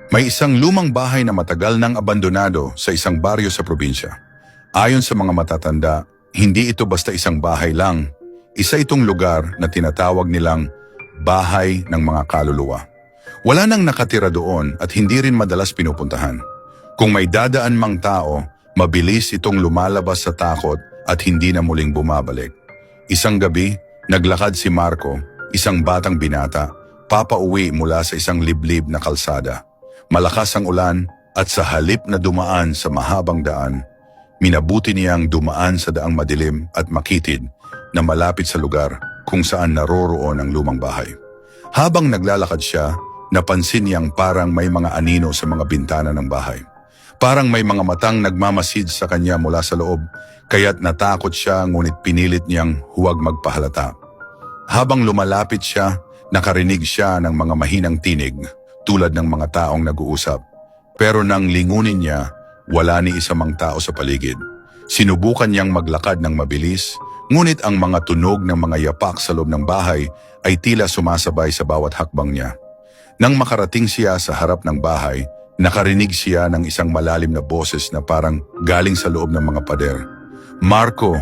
May isang lumang bahay na matagal nang abandonado sa isang baryo sa probinsya. Ayon sa mga matatanda, hindi ito basta isang bahay lang. Isa itong lugar na tinatawag nilang bahay ng mga kaluluwa. Wala nang nakatira doon at hindi rin madalas pinupuntahan. Kung may dadaan mang tao, mabilis itong lumalabas sa takot at hindi na muling bumabalik. Isang gabi, naglakad si Marco, isang batang binata, papauwi mula sa isang liblib na kalsada. Malakas ang ulan at sa halip na dumaan sa mahabang daan, minabuti niyang dumaan sa daang madilim at makitid na malapit sa lugar kung saan naroroon ang lumang bahay. Habang naglalakad siya, napansin niyang parang may mga anino sa mga bintana ng bahay. Parang may mga matang nagmamasid sa kanya mula sa loob, kaya't natakot siya ngunit pinilit niyang huwag magpahalata. Habang lumalapit siya, nakarinig siya ng mga mahinang tinig tulad ng mga taong nag-uusap. Pero nang lingunin niya, wala ni isa mang tao sa paligid. Sinubukan niyang maglakad ng mabilis, ngunit ang mga tunog ng mga yapak sa loob ng bahay ay tila sumasabay sa bawat hakbang niya. Nang makarating siya sa harap ng bahay, nakarinig siya ng isang malalim na boses na parang galing sa loob ng mga pader. Marco,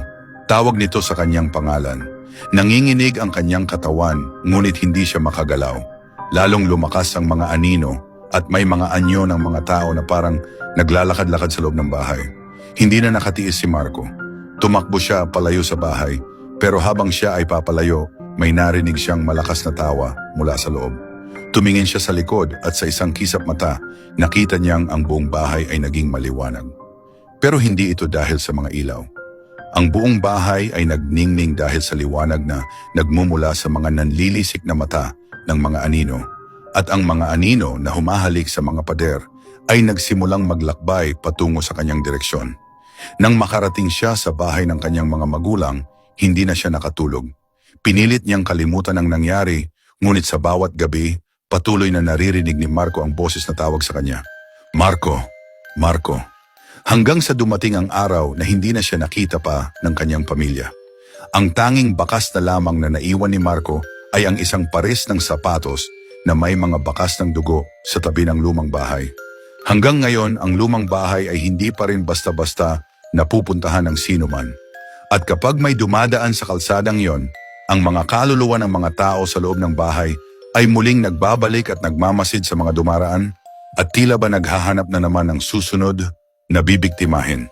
tawag nito sa kanyang pangalan. Nanginginig ang kanyang katawan, ngunit hindi siya makagalaw. Lalong lumakas ang mga anino at may mga anyo ng mga tao na parang naglalakad-lakad sa loob ng bahay. Hindi na nakatiis si Marco. Tumakbo siya palayo sa bahay, pero habang siya ay papalayo, may narinig siyang malakas na tawa mula sa loob. Tumingin siya sa likod at sa isang kisap mata, nakita niyang ang buong bahay ay naging maliwanag. Pero hindi ito dahil sa mga ilaw. Ang buong bahay ay nagningning dahil sa liwanag na nagmumula sa mga nanlilisik na mata ng mga anino, at ang mga anino na humahalik sa mga pader ay nagsimulang maglakbay patungo sa kanyang direksyon. Nang makarating siya sa bahay ng kanyang mga magulang, hindi na siya nakatulog. Pinilit niyang kalimutan ang nangyari, ngunit sa bawat gabi, patuloy na naririnig ni Marco ang boses na tawag sa kanya. Marco, Marco. Hanggang sa dumating ang araw na hindi na siya nakita pa ng kanyang pamilya. Ang tanging bakas na lamang na naiwan ni Marco ay ang isang pares ng sapatos na may mga bakas ng dugo sa tabi ng lumang bahay. Hanggang ngayon, ang lumang bahay ay hindi pa rin basta-basta napupuntahan ng sino man. At kapag may dumadaan sa kalsadang yon, ang mga kaluluwa ng mga tao sa loob ng bahay ay muling nagbabalik at nagmamasid sa mga dumaraan at tila ba naghahanap na naman ng susunod na bibiktimahin.